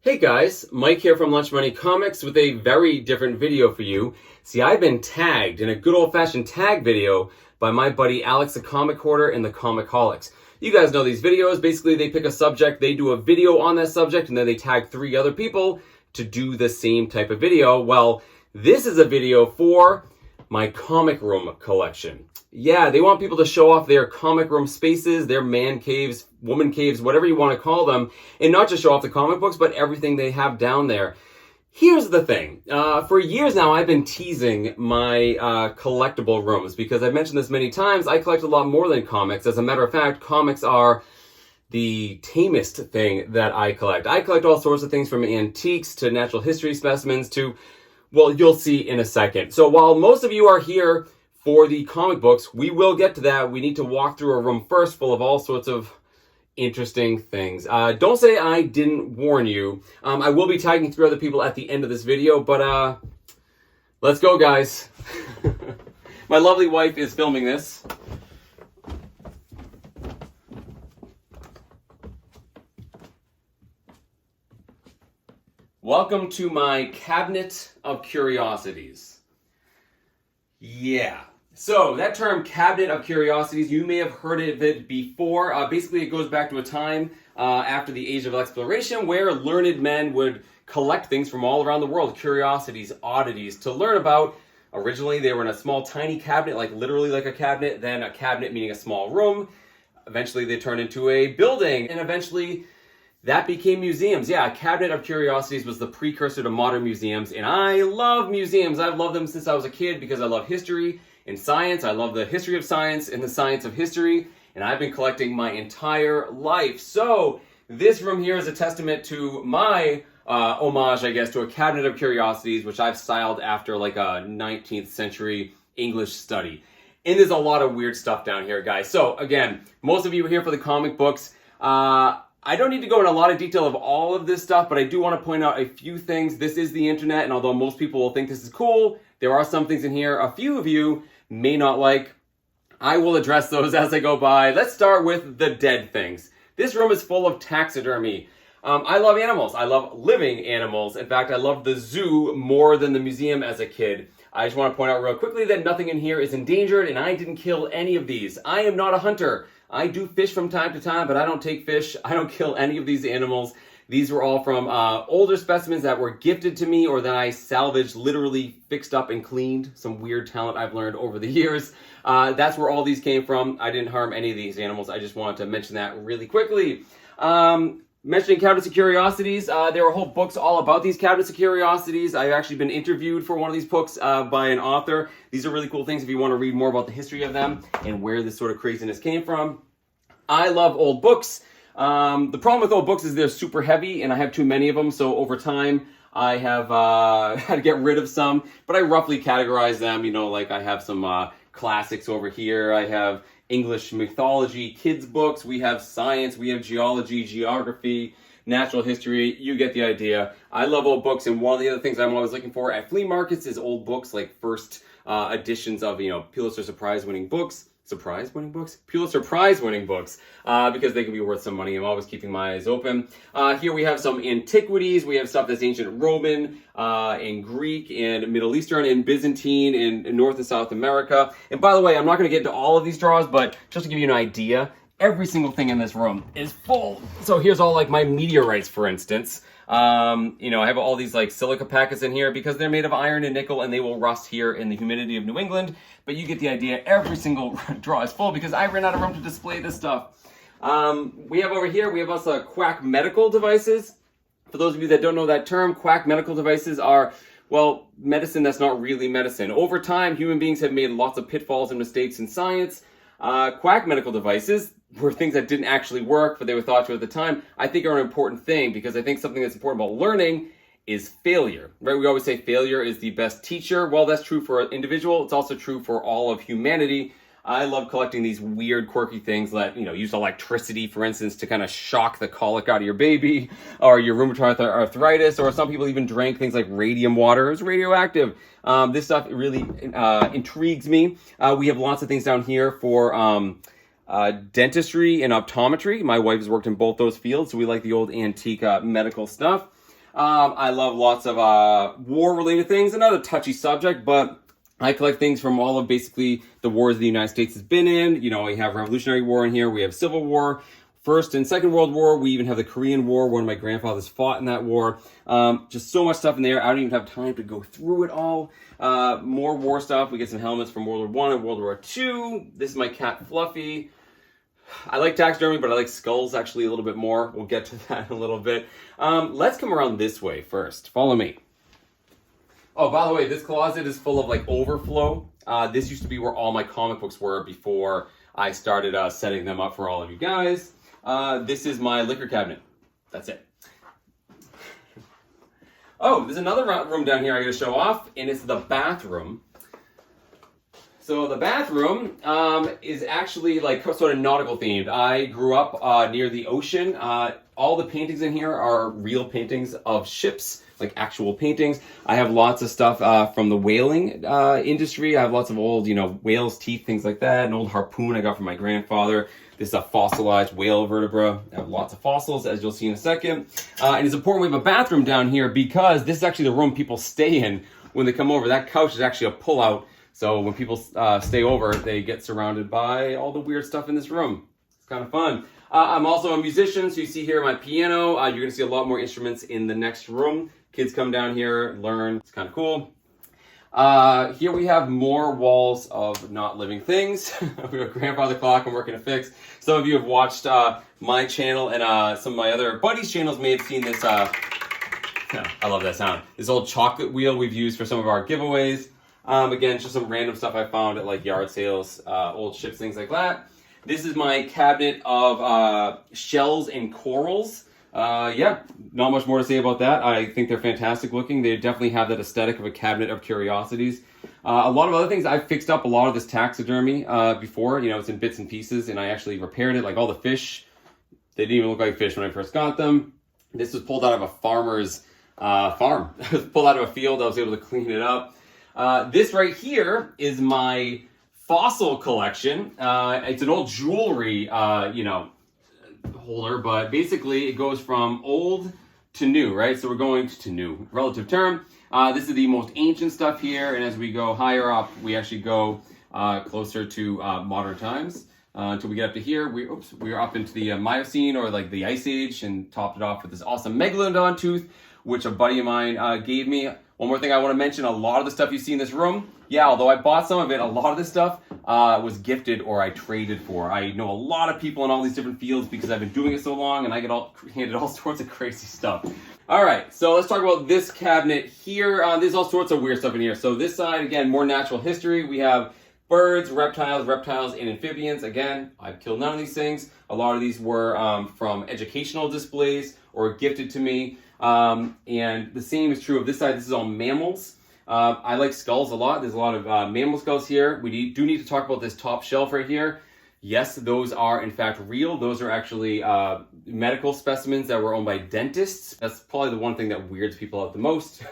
Hey guys, Mike here from Lunch Money Comics with a very different video for you. See, I've been tagged in a good old-fashioned tag video by my buddy Alex the Comic Hoarder and the Comicholics. You guys know these videos. Basically, they pick a subject, they do a video on that subject, and then they tag 3 other people to do the same type of video. Well, this is a video for my comic room collection. Yeah, they want people to show off their comic room spaces, their man caves, woman caves, whatever you want to call them, and not just show off the comic books, but everything they have down there. Here's the thing. For years now, I've been teasing my collectible rooms because I've mentioned this many times. I collect a lot more than comics. As a matter of fact, comics are the tamest thing that I collect. I collect all sorts of things from antiques to natural history specimens to, well, you'll see in a second. So while most of you are here for the comic books, we will get to that. We need to walk through a room first full of all sorts of interesting things. Don't say I didn't warn you. I will be tagging 3 other people at the end of this video, but let's go, guys. My lovely wife is filming this. Welcome to my cabinet of curiosities. Yeah. So that term, cabinet of curiosities, you may have heard of it before. Basically, it goes back to a time after the age of exploration where learned men would collect things from all around the world, curiosities, oddities, to learn about. Originally, they were in a small, tiny cabinet, like literally like a cabinet, then a cabinet meaning a small room. Eventually, they turned into a building, and eventually that became museums. Yeah, a cabinet of curiosities was the precursor to modern museums, and I love museums. I've loved them since I was a kid because I love history and science. I love the history of science and the science of history, and I've been collecting my entire life. So this room here is a testament to my homage, I guess, to a cabinet of curiosities, which I've styled after like a 19th century English study. And there's a lot of weird stuff down here, guys. So again, most of you are here for the comic books. I don't need to go into a lot of detail of all of this stuff, but I do want to point out a few things. This is the internet, and although most people will think this is cool, there are some things in here a few of you may not like. I will address those as I go by. Let's start with the dead things. This room is full of taxidermy. I love animals. I love living animals. In fact, I loved the zoo more than the museum as a kid. I just want to point out real quickly that nothing in here is endangered, and I didn't kill any of these. I am not a hunter. I do fish from time to time, but I don't take fish. I don't kill any of these animals. These were all from older specimens that were gifted to me or that I salvaged, literally fixed up and cleaned. Some weird talent I've learned over the years. That's where all these came from. I didn't harm any of these animals. I just wanted to mention that really quickly. Mentioning cabinets of curiosities, there are whole books all about these cabinets of curiosities. I've actually been interviewed for one of these books by an author. These are really cool things if you want to read more about the history of them and where this sort of craziness came from. I love old books. The problem with old books is they're super heavy and I have too many of them, so over time I have had to get rid of some, but I roughly categorize them. You know, like I have some classics over here. I have English mythology, kids books, we have science, we have geology, geography, natural history. You get the idea. I love old books, and one of the other things I'm always looking for at flea markets is old books, like first editions of, Pulitzer Prize winning books. Pulitzer Prize winning books, because they can be worth some money. I'm always keeping my eyes open. Here we have some antiquities. We have stuff that's ancient Roman, and Greek, and Middle Eastern, and Byzantine, in North and South America. And by the way, I'm not going to get into all of these drawers, but just to give you an idea, every single thing in this room is full. So here's all like my meteorites, for instance. I have all these like silica packets in here because they're made of iron and nickel and they will rust here in the humidity of New England. But you get the idea. Every single drawer is full because I ran out of room to display this stuff. We have over here, we have also quack medical devices. For those of you that don't know that term, quack medical devices are, well, medicine that's not really medicine. Over time, human beings have made lots of pitfalls and mistakes in science. Quack medical devices were things that didn't actually work, but they were thought to at the time, I think are an important thing because I think something that's important about learning is failure, right? We always say failure is the best teacher. Well, that's true for an individual. It's also true for all of humanity. I love collecting these weird, quirky things that, use electricity, for instance, to kind of shock the colic out of your baby or your rheumatoid arthritis, or some people even drank things like radium water. It's radioactive. This stuff really intrigues me. We have lots of things down here for dentistry and optometry. My wife has worked in both those fields, so we like the old antique medical stuff. I love lots of war-related things. Another touchy subject, but I collect things from all of basically the wars the United States has been in. You know, we have Revolutionary War in here. We have Civil War, First and Second World War. We even have the Korean War. One of my grandfathers fought in that war. Just so much stuff in there. I don't even have time to go through it all. More war stuff. We get some helmets from World War One and World War II. This is my cat Fluffy. I like taxidermy, but I like skulls actually a little bit more. We'll get to that in a little bit. Let's come around this way first. Follow me. Oh, by the way, this closet is full of like overflow. This used to be where all my comic books were before I started setting them up for all of you guys. This is my liquor cabinet. That's it. Oh, there's another room down here I gotta show off, and it's the bathroom. So the bathroom is actually like sort of nautical themed. I grew up near the ocean. All the paintings in here are real paintings of ships, like actual paintings. I have lots of stuff from the whaling industry. I have lots of old, whale's teeth, things like that. An old harpoon I got from my grandfather. This is a fossilized whale vertebra. I have lots of fossils, as you'll see in a second. And it's important we have a bathroom down here because this is actually the room people stay in when they come over. That couch is actually a pull-out. So when people stay over, they get surrounded by all the weird stuff in this room. It's kind of fun. I'm also a musician, so you see here my piano. You're going to see a lot more instruments in the next room. Kids come down here, learn. It's kind of cool. Here we have more walls of not living things. We have a grandfather clock I'm working to fix. Some of you have watched my channel and some of my other buddies' channels may have seen this. I love that sound. This old chocolate wheel we've used for some of our giveaways. Again, just some random stuff I found at like yard sales, old ships, things like that. This is my cabinet of shells and corals. Yeah, not much more to say about that. I think they're fantastic looking. They definitely have that aesthetic of a cabinet of curiosities. A lot of other things, I've fixed up a lot of this taxidermy before. It's in bits and pieces, and I actually repaired it. Like all the fish, they didn't even look like fish when I first got them. This was pulled out of a farmer's farm. It was pulled out of a field. I was able to clean it up. This right here is my fossil collection. It's an old jewelry, holder, but basically it goes from old to new, right? So we're going to new, relative term. This is the most ancient stuff here, and as we go higher up, we actually go closer to modern times until we get up to here. We are up into the Miocene or like the Ice Age, and topped it off with this awesome megalodon tooth, which a buddy of mine gave me. One more thing I want to mention, a lot of the stuff you see in this room, yeah, although I bought some of it, a lot of this stuff was gifted or I traded for. I know a lot of people in all these different fields because I've been doing it so long, and I get handed all sorts of crazy stuff. All right, so let's talk about this cabinet here. There's all sorts of weird stuff in here. So this side, again, more natural history. We have birds, reptiles, and amphibians. Again, I've killed none of these things. A lot of these were from educational displays or gifted to me. And the same is true of this side. This is all mammals. I like skulls a lot. There's a lot of mammal skulls here. We do need to talk about this top shelf right here. Yes, those are in fact real. Those are actually medical specimens that were owned by dentists. That's probably the one thing that weirds people out the most.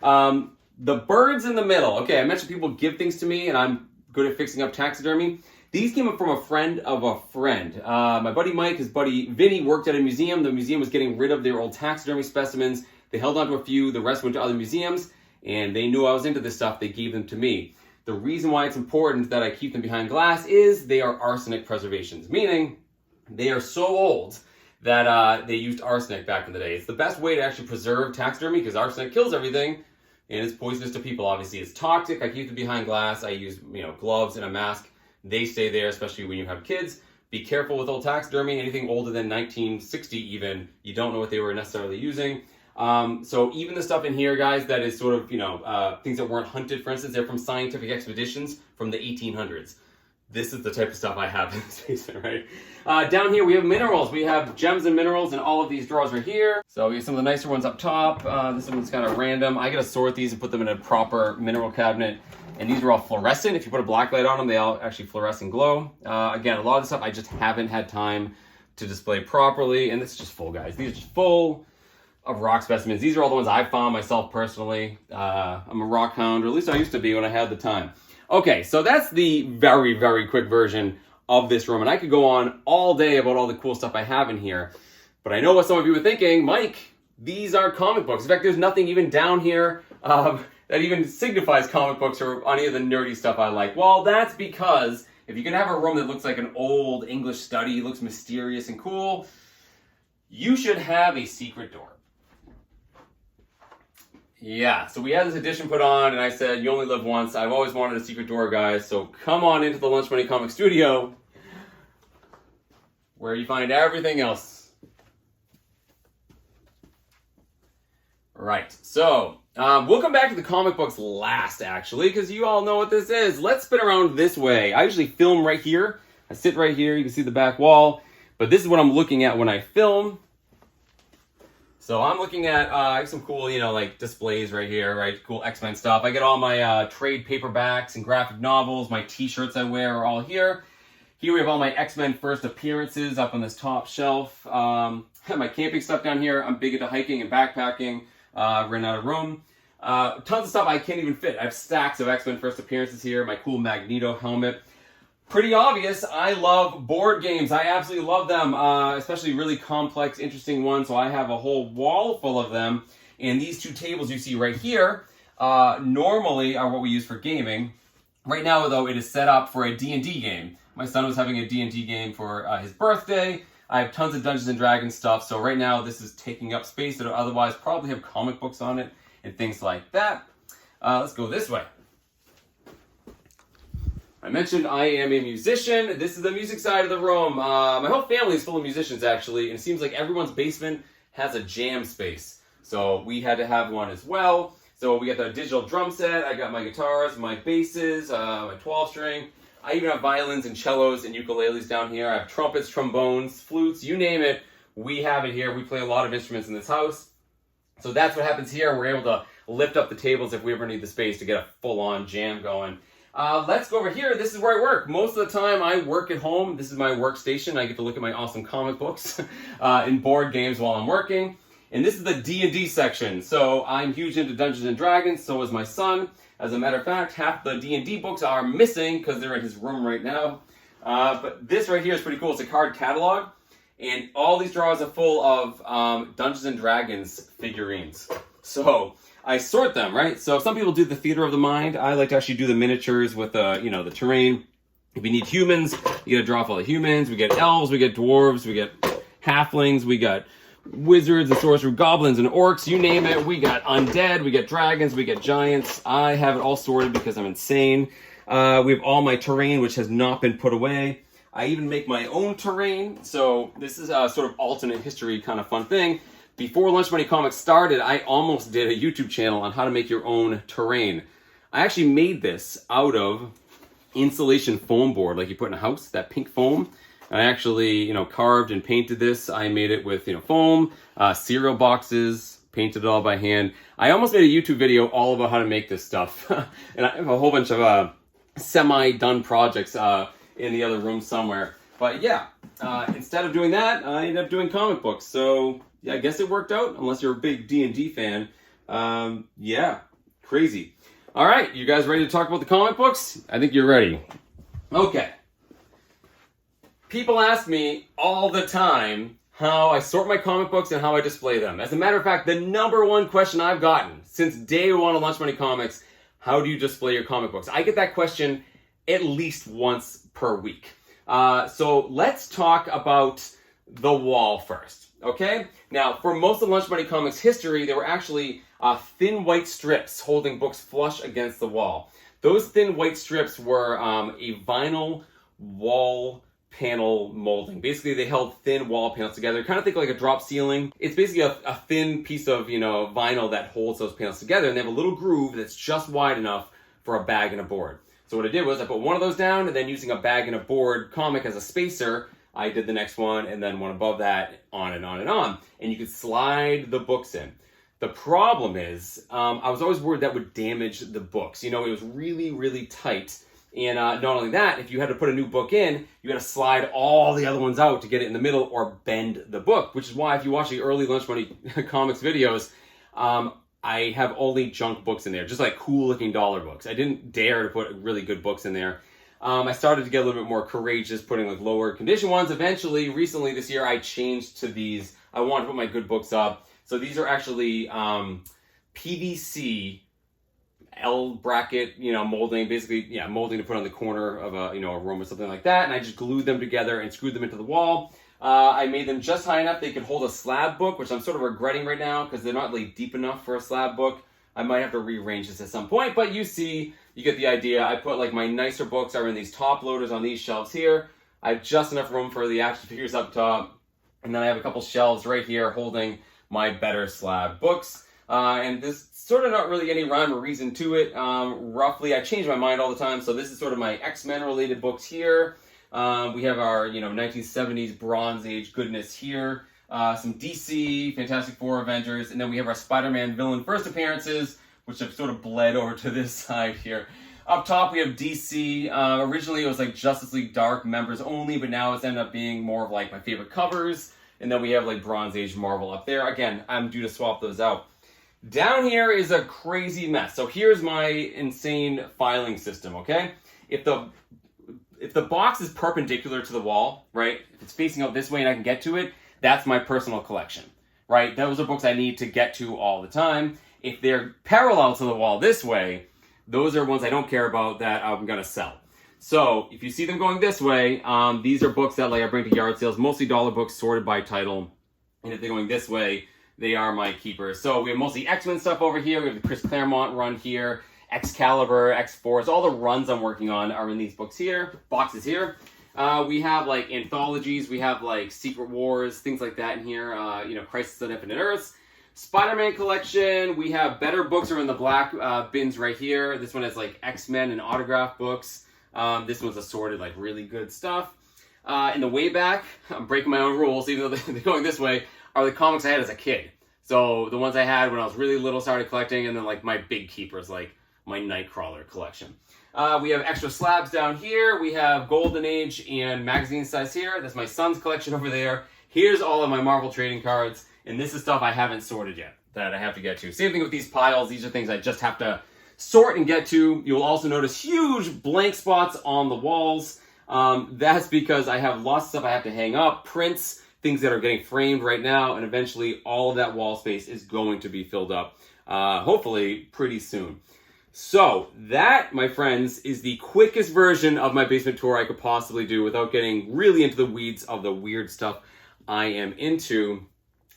The birds in the middle. Okay, I mentioned people give things to me and I'm good at fixing up taxidermy. These came up from a friend of a friend. My buddy Mike, his buddy Vinny worked at a museum. The museum was getting rid of their old taxidermy specimens. They held on to a few, the rest went to other museums, and they knew I was into this stuff. They gave them to me. The reason why it's important that I keep them behind glass is they are arsenic preservations, meaning they are so old that they used arsenic back in the day. It's the best way to actually preserve taxidermy because arsenic kills everything, and it's poisonous to people, obviously. It's toxic. I keep them behind glass. I use gloves and a mask. They stay there, especially when you have kids. Be careful with old taxidermy. Anything older than 1960 even, you don't know what they were necessarily using. So even the stuff in here, guys, that is sort of, things that weren't hunted, for instance, they're from scientific expeditions from the 1800s. This is the type of stuff I have in this basement, right? Down here, we have minerals. We have gems and minerals in all of these drawers right here. So we have some of the nicer ones up top. This one's kind of random. I gotta sort these and put them in a proper mineral cabinet. And these are all fluorescent. If you put a black light on them, they all actually fluoresce and glow. Again, a lot of the stuff I just haven't had time to display properly. And this is just full, guys. These are just full of rock specimens. These are all the ones I found myself personally. I'm a rock hound, or at least I used to be when I had the time. Okay, so that's the very, very quick version of this room. And I could go on all day about all the cool stuff I have in here. But I know what some of you are thinking. Mike, these aren't comic books. In fact, there's nothing even down here that even signifies comic books or any of the nerdy stuff I like. Well, that's because if you're going to have a room that looks like an old English study, looks mysterious and cool, you should have a secret door. Yeah, so we had this addition put on, and I said, you only live once. I've always wanted a secret door, guys, so come on into the Lunch Money Comic Studio, where you find everything else. Right, so we'll come back to the comic books last, actually, because you all know what this is. Let's spin around this way. I usually film right here. I sit right here. You can see the back wall, but this is what I'm looking at when I film. So I'm looking at I have some cool, like displays right here, right? Cool X-Men stuff. I get all my trade paperbacks and graphic novels. My t-shirts I wear are all here. Here we have all my X-Men first appearances up on this top shelf. I have my camping stuff down here. I'm big into hiking and backpacking. Ran out of room. Tons of stuff I can't even fit. I have stacks of X-Men first appearances here. My cool Magneto helmet. Pretty obvious, I love board games. I absolutely love them, especially really complex, interesting ones. So I have a whole wall full of them. And these two tables you see right here normally are what we use for gaming. Right now, though, it is set up for a D&D game. My son was having a D&D game for his birthday. I have tons of Dungeons & Dragons stuff. So right now, this is taking up space that would otherwise probably have comic books on it and things like that. Let's go this way. I mentioned I am a musician. This is the music side of the room. My whole family is full of musicians, actually, and it seems like everyone's basement has a jam space. So we had to have one as well. So we got the digital drum set. I got my guitars, my basses, my 12-string. I even have violins and cellos and ukuleles down here. I have trumpets, trombones, flutes, you name it. We have it here. We play a lot of instruments in this house. So that's what happens here. We're able to lift up the tables if we ever need the space to get a full-on jam going. Let's go over here. This is where I work. Most of the time I work at home. This is my workstation. I get to look at my awesome comic books and board games while I'm working. And this is the D&D section. So I'm huge into Dungeons & Dragons. So is my son. As a matter of fact, half the D&D books are missing because they're in his room right now. But this right here is pretty cool. It's a card catalog. And all these drawers are full of Dungeons & Dragons figurines. So I sort them, right? So some people do the theater of the mind. I like to actually do the miniatures with the terrain. If we need humans, you gotta draw off all the humans. We get elves, we get dwarves, we get halflings, we got wizards and sorcerers, goblins and orcs, you name it. We got undead, we get dragons, we get giants. I have it all sorted because I'm insane. We have all my terrain, which has not been put away. I even make my own terrain. So this is a sort of alternate history kind of fun thing. Before Lunch Money Comics started, I almost did a YouTube channel on how to make your own terrain. I actually made this out of insulation foam board, like you put in a house, that pink foam. I actually, carved and painted this. I made it with, foam, cereal boxes, painted it all by hand. I almost made a YouTube video all about how to make this stuff. And I have a whole bunch of semi-done projects in the other room somewhere. But yeah, instead of doing that, I ended up doing comic books. So yeah, I guess it worked out, unless you're a big D&D fan. Yeah, crazy. All right, you guys ready to talk about the comic books? I think you're ready. Okay. People ask me all the time how I sort my comic books and how I display them. As a matter of fact, the number one question I've gotten since day one of Lunch Money Comics, how do you display your comic books? I get that question at least once per week. So let's talk about the wall first, okay? Now, for most of Lunch Money Comics history, there were actually thin white strips holding books flush against the wall. Those thin white strips were a vinyl wall panel molding. Basically, they held thin wall panels together. Kind of think like a drop ceiling. It's basically a thin piece of, vinyl that holds those panels together, and they have a little groove that's just wide enough for a bag and a board. So what I did was I put one of those down, and then using a bag and a board comic as a spacer, I did the next one, and then one above that, on and on and on. And you could slide the books in. The problem is, I was always worried that would damage the books. It was really, really tight. And not only that, if you had to put a new book in, you had to slide all the other ones out to get it in the middle or bend the book, which is why if you watch the early Lunch Money Comics videos, I have only junk books in there, just like cool looking dollar books. I didn't dare to put really good books in there. I started to get a little bit more courageous, putting like lower condition ones. Eventually, recently this year, I changed to these. I wanted to put my good books up. So these are actually PVC L bracket, molding, basically, molding to put on the corner of a room or something like that. And I just glued them together and screwed them into the wall. I made them just high enough they could hold a slab book, which I'm sort of regretting right now because they're not really deep enough for a slab book. I might have to rearrange this at some point, but you get the idea. I put like my nicer books are in these top loaders on these shelves here. I have just enough room for the action figures up top. And then I have a couple shelves right here holding my better slab books. And this sort of not really any rhyme or reason to it. Roughly, I change my mind all the time. So this is sort of my X-Men related books here. We have our 1970s Bronze Age goodness here. Some DC, Fantastic Four, Avengers, and then we have our Spider-Man villain first appearances, which have sort of bled over to this side here. Up top, we have DC. Originally, it was like Justice League Dark members only, but now it's ended up being more of like my favorite covers. And then we have like Bronze Age Marvel up there. Again, I'm due to swap those out. Down here is a crazy mess. So here's my insane filing system, okay? If the box is perpendicular to the wall, right? If it's facing out this way and I can get to it, that's my personal collection, right? Those are books I need to get to all the time. If they're parallel to the wall this way, those are ones I don't care about that I'm gonna sell. So if you see them going this way, these are books that like I bring to yard sales, mostly dollar books sorted by title. And if they're going this way, they are my keepers. So we have mostly X-Men stuff over here. We have the Chris Claremont run here, Excalibur, X-Force. All the runs I'm working on are in these books here, boxes here. We have like anthologies. We have like Secret Wars, things like that in here. Crisis on Infinite Earths. Spider-Man collection. We have better books are in the black bins right here. This one has like X-Men and autograph books. This one's assorted like really good stuff. In the way back, I'm breaking my own rules, even though they're going this way, are the comics I had as a kid. So the ones I had when I was really little, started collecting, and then like my big keepers, like my Nightcrawler collection. We have extra slabs down here. We have Golden Age and magazine size here. That's my son's collection over there. Here's all of my Marvel trading cards, and this is stuff I haven't sorted yet that I have to get to. Same thing with these piles. These are things I just have to sort and get to. You'll also notice huge blank spots on the walls. That's because I have lots of stuff I have to hang up, prints, things that are getting framed right now, and eventually all of that wall space is going to be filled up, hopefully pretty soon. So that, my friends, is the quickest version of my basement tour I could possibly do without getting really into the weeds of the weird stuff I am into.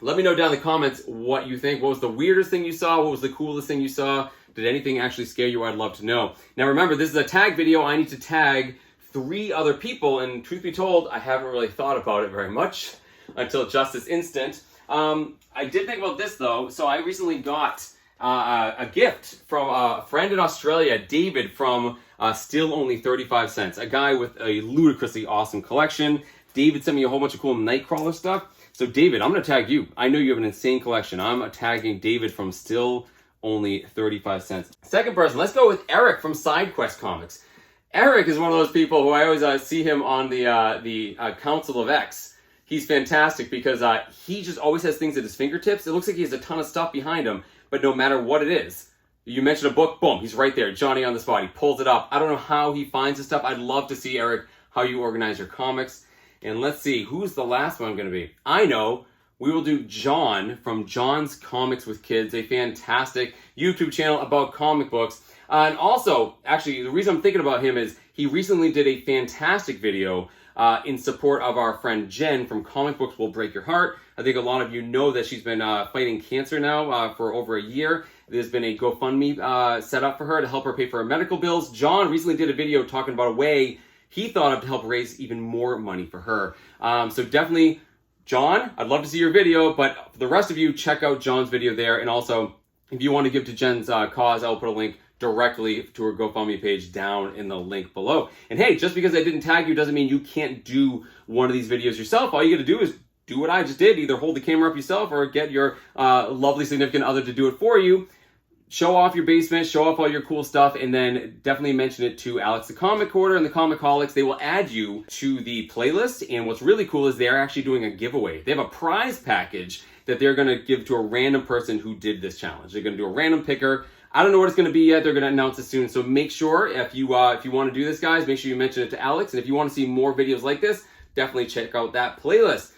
Let me know down in the comments what you think. What was the weirdest thing you saw? What was the coolest thing you saw? Did anything actually scare you? I'd love to know. Now remember, this is a tag video. I need to tag 3 other people, and truth be told, I haven't really thought about it very much until just this instant. I did think about this though. So I recently got a gift from a friend in Australia, David from Still Only 35 Cents, a guy with a ludicrously awesome collection. David sent me a whole bunch of cool Nightcrawler stuff. So David, I'm going to tag you. I know you have an insane collection. I'm tagging David from Still Only 35 Cents. Second person, let's go with Eric from SideQuest Comics. Eric is one of those people who I always see him on the Council of X. He's fantastic because he just always has things at his fingertips. It looks like he has a ton of stuff behind him, but no matter what it is, you mention a book, boom, he's right there. Johnny on the spot. He pulls it up. I don't know how he finds this stuff. I'd love to see, Eric, how you organize your comics. And let's see, who's the last one going to be? I know. We will do John from John's Comics with Kids, a fantastic YouTube channel about comic books. And also, actually, the reason I'm thinking about him is he recently did a fantastic video in support of our friend Jen from Comic Books Will Break Your Heart. I think a lot of you know that she's been fighting cancer now for over a year. There's been a GoFundMe set up for her to help her pay for her medical bills. John recently did a video talking about a way he thought of to help raise even more money for her. So definitely, John, I'd love to see your video, but for the rest of you, check out John's video there. And also, if you want to give to Jen's cause, I will put a link directly to her GoFundMe page down in the link below. And hey, just because I didn't tag you doesn't mean you can't do one of these videos yourself. All you got to do is do what I just did. Either hold the camera up yourself or get your lovely significant other to do it for you. Show off your basement, show off all your cool stuff, and then definitely mention it to Alex the Comic Hoarder and the Comicholics. They will add you to the playlist, and what's really cool is they're actually doing a giveaway. They have a prize package that they're going to give to a random person who did this challenge. They're going to do a random picker. I don't know what it's going to be yet. They're going to announce it soon, so make sure if you want to do this, guys, make sure you mention it to Alex, and if you want to see more videos like this, definitely check out that playlist.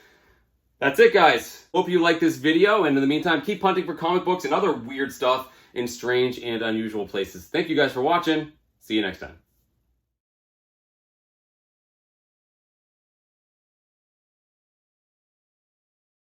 That's it, guys. Hope you like this video, and in the meantime, keep hunting for comic books and other weird stuff in strange and unusual places. Thank you guys for watching. See you next time.